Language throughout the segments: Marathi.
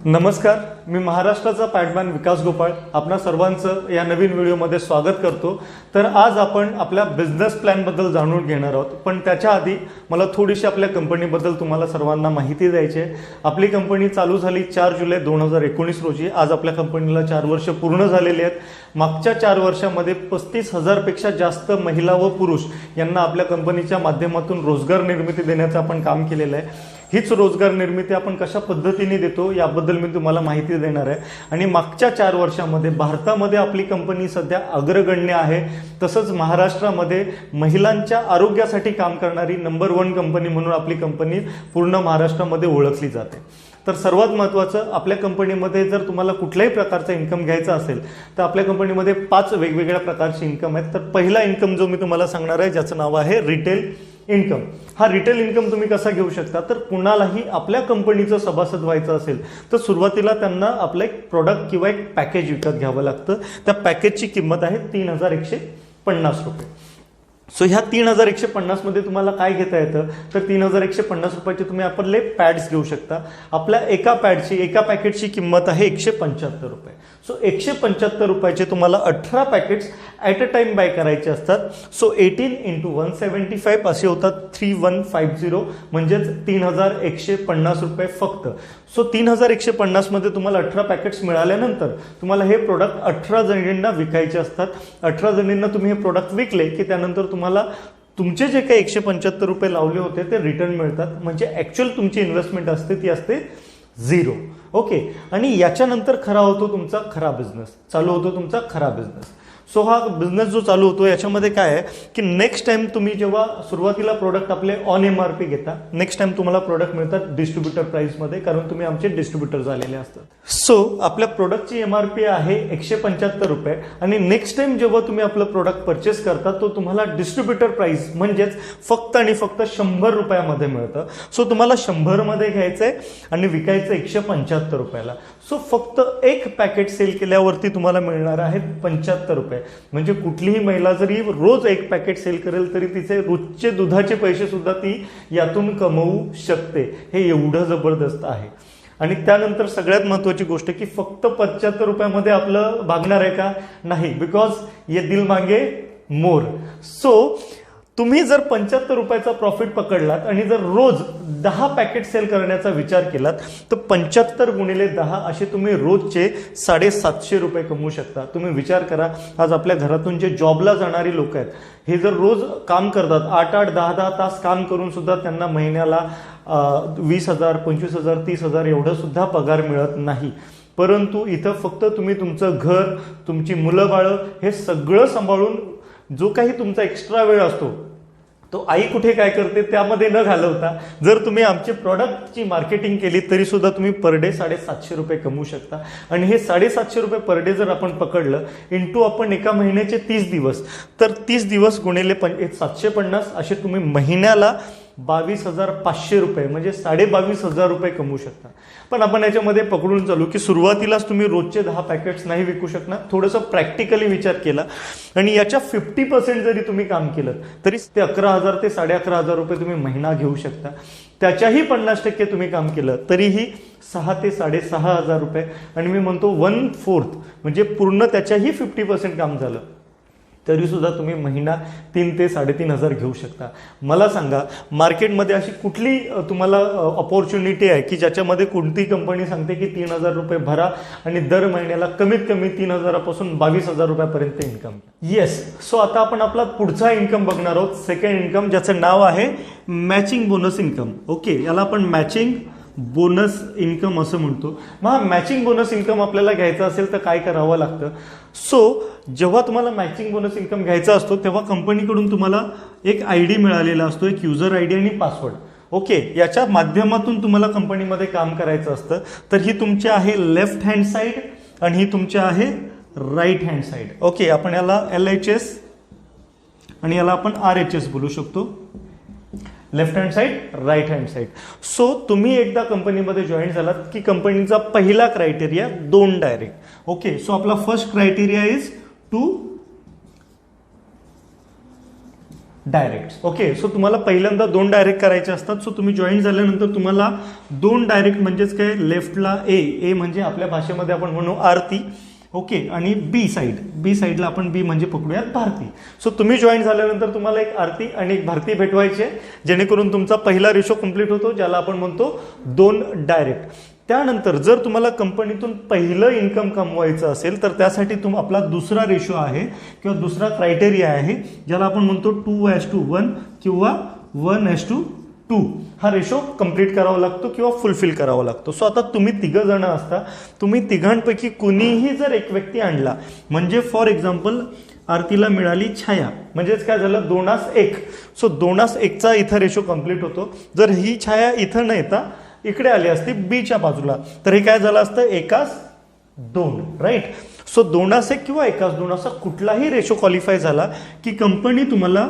नमस्कार, मी महाराष्ट्राचा पॅडमॅन विकास गोपाळ आपणा सर्वांचं या नवीन व्हिडिओमध्ये स्वागत करतो। तर आज आपण आपल्या बिझनेस प्लॅनबद्दल जाणून घेणार आहोत, पण त्याच्या आधी मला थोडीशी आपल्या कंपनीबद्दल तुम्हाला सर्वांना माहिती द्यायची आहे। आपली कंपनी चालू झाली 4 जुलै 2019 रोजी। आज आपल्या कंपनीला 4 वर्ष पूर्ण झालेली आहेत। मागच्या 4 वर्षामध्ये 35,000 पेक्षा जास्त महिला व पुरुष यांना आपल्या कंपनीच्या माध्यमातून रोजगार निर्मिती देण्याचं आपण काम केलेलं आहे। हीच रोजगार निर्मिती आपण कशा पद्धतीने देतो याबद्दल मी तुम्हाला माहिती देणार आहे। आणि मागच्या 4 वर्षामध्ये भारतामध्ये आपली कंपनी सध्या अग्रगण्य आहे। तसंच महाराष्ट्रामध्ये महिलांच्या आरोग्यासाठी काम करणारी नंबर 1 कंपनी म्हणून आपली कंपनी पूर्ण महाराष्ट्रामध्ये ओळखली जाते। तर सर्वात महत्त्वाचं, आपल्या कंपनीमध्ये जर तुम्हाला कुठल्याही प्रकारचा इन्कम घ्यायचा असेल तर आपल्या कंपनीमध्ये 5 वेगवेगळ्या प्रकारचे इन्कम आहेत। तर पहिला इन्कम जो मी तुम्हाला सांगणार आहे ज्याचं नाव आहे रिटेल इन्कम। हा रिटेल इन्कम तुम्ही कसा घेऊ शकता, तर कुणालाही आपल्या कंपनीचं सभासद व्हायचं असेल तर सुरुवातीला त्यांना आपलं एक प्रोडक्ट किंवा एक पॅकेज विकत घ्यावं लागतं। त्या पॅकेजची किंमत आहे 3150 रुपये। सो ह्या 3150 मध्ये तुम्हाला काय घेता येतं, तर 3150 रुपयाचे तुम्ही आपले पॅड्स घेऊ शकता। आपल्या एका पॅकेटची किंमत आहे 175 रुपये। सो 175 रुपयाचे तुम्हाला 18 packets at a time buy करायचे असतात। सो 18 × 175 असे होतात 3150, म्हणजेच 3150 रुपये फक्त। सो 3150 मध्ये तुम्हाला 18 पॅकेट्स मिळाल्यानंतर तुम्हाला हे प्रोडक्ट 18 जणींना विकायचे असतात। 18 जणींना तुम्ही हे प्रोडक्ट विकले की त्यानंतर तुम्हाला तुमचे जे काही 175 रुपये लावले होते ते रिटर्न मिळतात। म्हणजे ॲक्च्युअल तुमची इन्व्हेस्टमेंट असते ती असते 0। ओके, आणि याच्यानंतर खरा होतो तुमचा खरा बिझनेस, चालू होतो तुमचा खरा बिझनेस। सो हा बिझनेस जो चालू होतो याच्यामध्ये काय आहे की नेक्स्ट टाइम तुम्ही जेव्हा सुरुवातीला प्रोडक्ट आपले ऑन MRP घेता, नेक्स्ट टाइम तुम्हाला प्रोडक्ट मिळतात डिस्ट्रीब्युटर प्राइसमध्ये, कारण तुम्ही आमचे डिस्ट्रीब्युटर झालेले असतात। सो आपल्या प्रोडक्टची MRP आहे 175 रुपये, आणि नेक्स्ट टाइम जेव्हा तुम्ही आपलं प्रोडक्ट परचेस करता तो तुम्हाला डिस्ट्रीब्युटर प्राइस म्हणजेच फक्त आणि फक्त 100 रुपयामध्ये मिळतं। सो तुम्हाला 100 मध्ये घ्यायचंय आणि विकायचं 175 रुपयाला। सो फक्त एक पॅकेट सेल केल्यावरती तुम्हाला मिळणार आहेत 75 रुपये। म्हणजे कुठलीही महिला जरी रोज एक पॅकेट सेल करेल तरी तिचे रोजचे दुधाचे पैसे सुद्धा ती यातून कमवू शकते। हे एवढं जबरदस्त आहे। आणि त्यानंतर सगळ्यात महत्त्वाची गोष्ट की फक्त 75 रुपयामध्ये आपलं भागणार आहे का, नाही, बिकॉज ये दिल मांगे मोर। सो तुम्ही जर 75 रुपयाचा प्रॉफिट पकडलात आणि जर रोज 10 पॅकेट सेल करण्याचा विचार केलात तर 75 × 10 असे तुम्ही रोजचे 750 रुपये कमवू शकता। तुम्ही विचार करा, आज आपल्या घरातून जे जॉबला जाणारी लोक आहेत हे जर रोज काम करतात, 8-8, 10-10 तास काम करून सुद्धा त्यांना महिन्याला 20,000, 25,000, 30,000 एवढं सुद्धा पगार मिळत नाही। परंतु इथं फक्त तुम्ही तुमचं घर, तुमची मुलं बाळं हे सगळं सांभाळून जो काही तुमचा एक्स्ट्रा वेळ असतो तो आई कुठे काय करते त्यामध्ये न घालवता जर तुम्ही आमचे प्रॉडक्टची मार्केटिंग केली तरी सुद्धा तुम्ही पर डे 750 रुपये कमवू शकता। आणि हे 750 रुपये पर डे जर आपण पकडलं इंटू आपण एका महिन्याचे 30 दिवस, तर 30 दिवस गुणिले 750 असे तुम्ही महिन्याला 22,500 रुपये म्हणजे 22,500 रुपये कमवू शकता। पण आपण याच्यामध्ये पकडून चालू की सुरुवातीलाच तुम्ही रोजचे 10 पॅकेट्स नाही विकू शकणार। थोडंसं प्रॅक्टिकली विचार केला आणि याच्या 50% जरी तुम्ही काम केलं तरी ते 11,000 ते 11,500 रुपये तुम्ही महिना घेऊ शकता। त्याच्याही 50% तुम्ही काम केलं तरीही 6,000 ते 6,500 रुपये, आणि मी म्हणतो 1/4 म्हणजे पूर्ण त्याच्याही 50% काम झालं तरी सुद्धा तुम्ही महिना 3,000 ते 3,500 घेऊ शकता। मला सांगा, मार्केटमध्ये अशी कुठली तुम्हाला अपॉर्च्युनिटी आहे की ज्याच्यामध्ये कोणती कंपनी सांगते की 3,000 रुपये भरा आणि दर महिन्याला कमीत कमी 3,000 पासून 22,000 रुपयापर्यंत इन्कम? येस। सो आता आपण आपला पुढचा इन्कम बघणार आहोत, सेकंड इन्कम, ज्याचं नाव आहे मॅचिंग बोनस इन्कम। ओके, याला आपण मॅचिंग बोनस इन्कम असं म्हणतो। मग मॅचिंग बोनस इन्कम आपल्याला घ्यायचा असेल तर काय करावं लागतं? सो जेव्हा तुम्हाला मॅचिंग बोनस इन्कम घ्यायचा असतो तेव्हा कंपनीकडून तुम्हाला एक ID मिळालेला असतो, एक युजर ID आणि पासवर्ड। ओके, याच्या माध्यमातून तुम्हाला कंपनीमध्ये काम करायचं असतं। तर ही तुमची आहे लेफ्ट हँड साईड आणि ही तुमची आहे राईट हँड साईड। ओके, आपण याला LHS आणि याला आपण RHS बोलू शकतो, left hand side, right hand side. So तुम्ही एकदा कंपनीमध्ये जॉईन झालात की कंपनीचा पहिला क्रायटेरिया 2 डायरेक्ट। ओके, सो आपला first criteria is two direct. Okay, so तुम्हाला पहिल्यांदा 2 डायरेक्ट करायचे असतात. सो तुम्ही जॉईन झाल्यानंतर तुम्हाला 2 डायरेक्ट म्हणजेच काय, लेफ्टला ए म्हणजे आपल्या भाषेमध्ये आपण म्हणू आरती. ओके, आणि बी साईडला आपण बी म्हणजे पकडूयात भारती. सो तुम्ही जॉईन झाल्यानंतर तुम्हाला एक आरती आणि एक भारती भेटवायचे, जेणेकरून तुमचा पहिला रेशो कंप्लीट होतो, ज्याला आपण म्हणतो 2 डायरेक्ट. त्यानंतर जर तुम्हाला कंपनीतून पहिलं इन्कम कमवायचं असेल तर त्यासाठी आपला दुसरा रेशो आहे किंवा दुसरा क्रायटेरिया आहे, ज्याला आपण म्हणतो 2:1 किंवा 1:2. हा रेशो कंप्लीट करावा लागतो किंवा फुलफिल करावा लागतो. सो आता तुम्ही 3 जण असता, तुम्ही तिघांपैकी कुणीही जर एक व्यक्ती आणला, म्हणजे फॉर एक्झाम्पल आरतीला मिळाली छाया, म्हणजेच काय झालं 2:1. सो 2:1चा इथं रेशो कंप्लीट होतो. जर ही छाया इथं न येता इकडे आली असती बीच्या बाजूला, तर हे काय झालं असतं 1:2, राईट. सो 2:1 किंवा 1:2 असा कुठलाही रेशो क्वालिफाय झाला की कंपनी तुम्हाला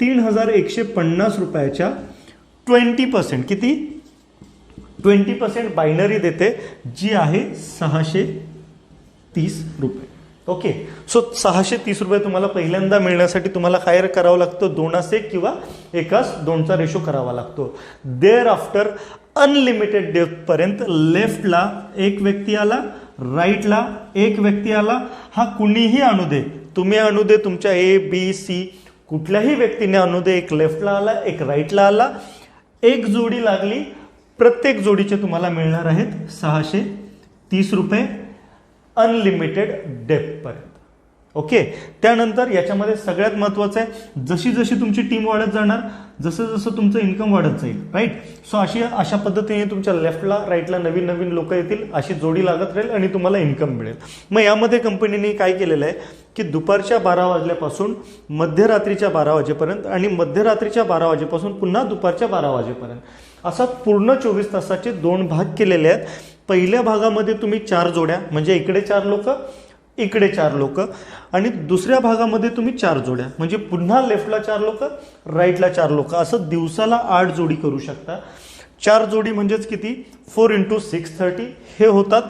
3,150 रुपयाच्या 20%, किती 20% बायनरी देते, जी आहे 630 रुपये. ओके, सो 630 रुपये तुम्हाला पहिल्यांदा मिळण्यासाठी तुम्हाला काय करावं लागतं, 2:1 किंवा 1:2चा रेशो करावा लागतो. देअर आफ्टर अनलिमिटेड डेप्थपर्यंत लेफ्टला एक व्यक्ती आला, राईटला एक व्यक्ती आला. हा कुणीही आणू दे, तुम्ही आणू दे, तुमच्या ABC कुठल्याही व्यक्तीने आणू दे, एक लेफ्टला आला एक राईटला आला, एक जोडी लागली, प्रत्येक जोडीचे तुम्हाला मिळणार आहेत 630 रुपये अनलिमिटेड डेप्थपर्यंत. ओके, त्यानंतर याच्यामध्ये सगळ्यात महत्त्वाचं आहे, जशी जशी तुमची टीम वाढत जाणार, जसं जसं तुमचं इन्कम वाढत जाईल, राईट. सो अशा पद्धतीने तुमच्या लेफ्टला राईटला नवीन नवीन लोक येतील, अशी जोडी लागत राहील आणि तुम्हाला इन्कम मिळेल. मग यामध्ये कंपनीने काय केलेलं आहे की दुपारच्या 12 वाजल्यापासून मध्यरात्रीच्या 12 वाजेपर्यंत आणि मध्यरात्रीच्या 12 वाजेपासून पुन्हा दुपारच्या 12 वाजेपर्यंत असा पूर्ण 24 तासाचे 2 भाग केलेले आहेत. पहिल्या भागामध्ये तुम्ही 4 जोड्या, म्हणजे इकडे 4 लोक इकडे 4 लोक, आणि दुसऱ्या भागामध्ये तुम्ही 4 जोड्या, म्हणजे पुन्हा लेफ्टला 4 लोक राईटला 4 लोक, असं दिवसाला 8 जोडी करू शकता. 4 जोडी म्हणजेच किती, 4 × 630, हे होतात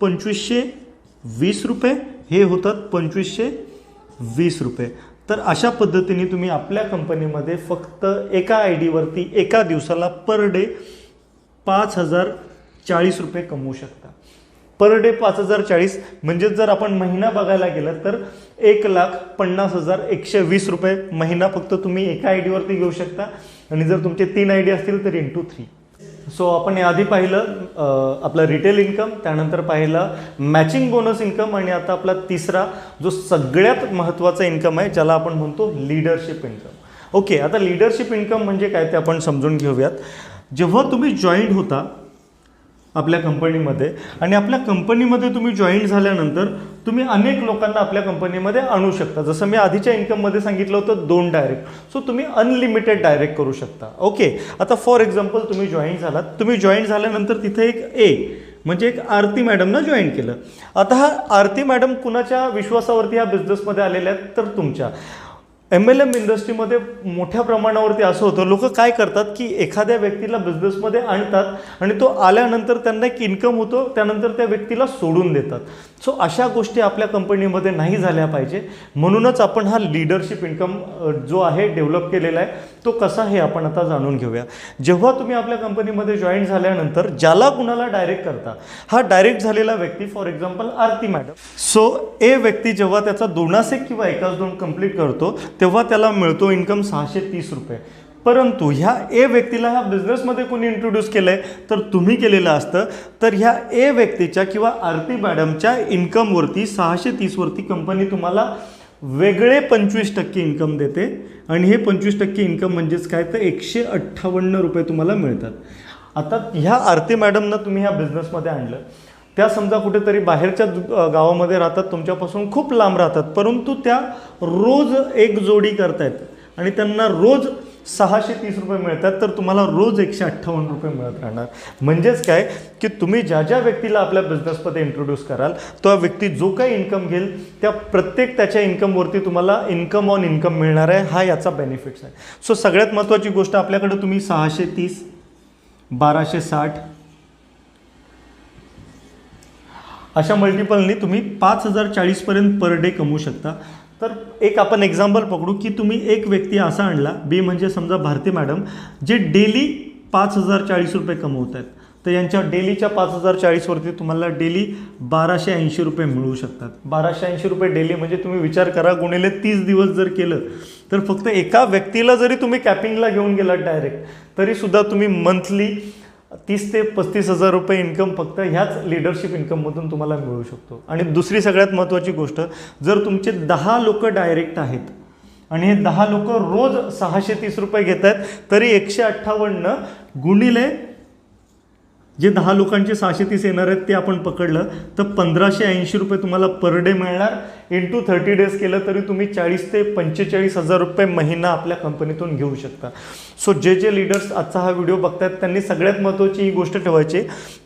2520 रुपये, हे होतात 2520 रुपये. तर अशा पद्धतीने तुम्ही आपल्या कंपनीमध्ये फक्त एका ID वरती एका दिवसाला पर डे 5,040 रुपये कमवू शकता. पर डे 5,040, म्हणजे जर आपण महिना बघायला गेलं तर 1,50,120 रुपये महिना फक्त तुम्ही एका ID वरती घेऊ शकता, आणि जर तुमचे 3 ID असतील तर × 3. सो आपण याआधी पाहिलं आपलं रिटेल इन्कम, त्यानंतर पाहिलं मॅचिंग बोनस इन्कम, आणि आता आपला तिसरा जो सगळ्यात महत्त्वाचा इन्कम आहे, ज्याला आपण म्हणतो लीडरशिप इन्कम. ओके, आता लीडरशिप इन्कम म्हणजे काय ते आपण समजून घेऊयात. जेव्हा तुम्ही जॉईन होता आपल्या कंपनीमध्ये, आणि आपल्या कंपनीमध्ये तुम्ही जॉईन झाल्यानंतर तुम्ही अनेक लोकांना आपल्या कंपनीमध्ये आणू शकता. जसं मी आधीच्या इन्कममध्ये सांगितलं होतं 2 डायरेक्ट, सो तुम्ही अनलिमिटेड डायरेक्ट करू शकता. ओके, आता फॉर एक्झाम्पल तुम्ही जॉईन झालात, तुम्ही जॉईन झाल्यानंतर तिथे एक म्हणजे एक आरती मॅडमनं जॉईन केलं. आता हा आरती मॅडम कुणाच्या विश्वासावरती ह्या बिझनेसमध्ये आलेल्या आहेत, तर तुमच्या. MLM इंडस्ट्रीमध्ये मोठ्या प्रमाणावरती असं होतं, लोक काय करतात की एखाद्या व्यक्तीला बिझनेसमध्ये आणतात आणि तो आल्यानंतर त्यांना एक इन्कम होतो, त्यानंतर त्या व्यक्तीला सोडून देतात. सो अशा गोष्टी आपल्या कंपनीमध्ये नाही झाल्या पाहिजे, म्हणूनच आपण हा लीडरशिप इन्कम जो आहे डेव्हलप केलेला आहे, तो कसा हे आपण आता जाणून घेऊया. जेव्हा तुम्ही आपल्या कंपनीमध्ये जॉईन झाल्यानंतर ज्याला कुणाला डायरेक्ट करता, हा डायरेक्ट झालेला व्यक्ती for example Aarti madam. So a व्यक्ती जेव्हा त्याचा 2:1 किंवा 1:2 कंप्लीट करतो तेव्हा त्याला मिळतो इन्कम 630 रुपये. परंतु ह्या ए व्यक्तीला ह्या बिझनेसमध्ये कोणी इंट्रोड्यूस केलं आहे, तर तुम्ही केलेलं असतं. तर ह्या ए व्यक्तीच्या किंवा आरती मॅडमच्या इन्कमवरती 630 वरती कंपनी तुम्हाला वेगळे 25% इन्कम देते, आणि हे 25% इन्कम म्हणजेच काय, तर 158 रुपये तुम्हाला मिळतात. आता ह्या आरती मॅडमनं तुम्ही ह्या बिझनेसमध्ये आणलं, त्या समजा कुठेतरी बाहेरच्या गावामध्ये राहतात, तुमच्यापासून खूप लांब राहतात, परंतु त्या रोज एक जोडी करतायत आणि त्यांना रोज 630 रुपये मिळतात, तर तुम्हाला रोज 158 रुपये मिळत राहणार. म्हणजेच काय की तुम्ही ज्या ज्या व्यक्तीला आपल्या बिझनेसमध्ये इंट्रोड्यूस कराल, तो व्यक्ती जो काही इन्कम घेईल त्या प्रत्येक त्याच्या इन्कमवरती तुम्हाला इन्कम ऑन इन्कम मिळणार आहे. हा याचा बेनिफिट्स आहे. सो सगळ्यात महत्त्वाची गोष्ट, आपल्याकडे तुम्ही 630, 1260 अशा मल्टिपलनी तुम्ही 5,040 पर्यंत पर डे कमवू शकता. तर एक आपण एक्झाम्पल पकडू की तुम्ही एक व्यक्ती असा आणला, बी म्हणजे समजा भारती मॅडम, जे डेली 5,040 रुपये कमवत आहेत. तर यांच्या डेलीच्या 5,040 वरती तुम्हाला डेली 1,280 रुपये मिळू शकतात. 1,280 रुपये डेली म्हणजे तुम्ही विचार करा, गुणिले 30 दिवस जर केलं तर फक्त एका व्यक्तीला जरी तुम्ही कॅपिंगला घेऊन गेलात डायरेक्ट, तरी सुद्धा तुम्ही मंथली 30 ते 35,000 रुपये इन्कम फक्त ह्याच लिडरशिप इन्कममधून तुम्हाला मिळू शकतो. आणि दुसरी सगळ्यात महत्त्वाची गोष्ट, जर तुमचे 10 लोक डायरेक्ट आहेत आणि हे 10 लोक रोज 630 रुपये घेत आहेत, तरी 158 गुणिले जे 10 लोकांचे 630 येणार आहेत ते आपण पकडलं तर 1,580 रुपये तुम्हाला पर डे मिळणार. इंटू 30 डेज केलं तरी तुम्ही 40 ते 45,000 रुपये महिना आपल्या कंपनीतून घेऊ शकता. सो जे लीडर्स आजचा हा व्हिडिओ बघतायत त्यांनी सगळ्यात महत्त्वाची ही गोष्ट ठेवायची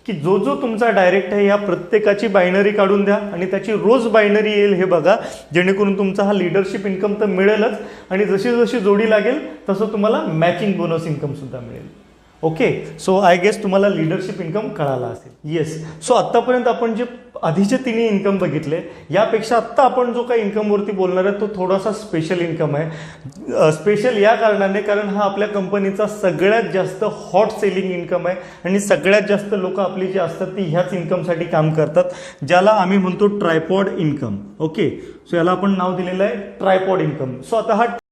की जो तुमचा डायरेक्ट आहे या प्रत्येकाची बायनरी काढून द्या आणि त्याची रोज बायनरी येईल हे बघा, जेणेकरून तुमचा हा लीडरशिप इन्कम तर मिळेलच आणि जशी जशी जोडी लागेल तसं तुम्हाला मॅचिंग बोनस इन्कमसुद्धा मिळेल. ओके, सो आय गेस तुम्हाला लिडरशिप इन्कम कळाला असेल. येस, सो आत्तापर्यंत आपण जे आधीचे तिन्ही इन्कम बघितले, यापेक्षा आत्ता आपण जो काही इन्कमवरती बोलणार आहे तो थोडासा स्पेशल इन्कम आहे. स्पेशल या कारणाने कारण हा आपल्या कंपनीचा सगळ्यात जास्त हॉट सेलिंग इन्कम आहे आणि सगळ्यात जास्त लोक आपली जी असतात ती ह्याच इन्कमसाठी काम करतात, ज्याला आम्ही म्हणतो ट्रायपॉड इन्कम. ओके, सो याला आपण नाव दिलेलं आहे ट्रायपॉड इन्कम. सो आता हा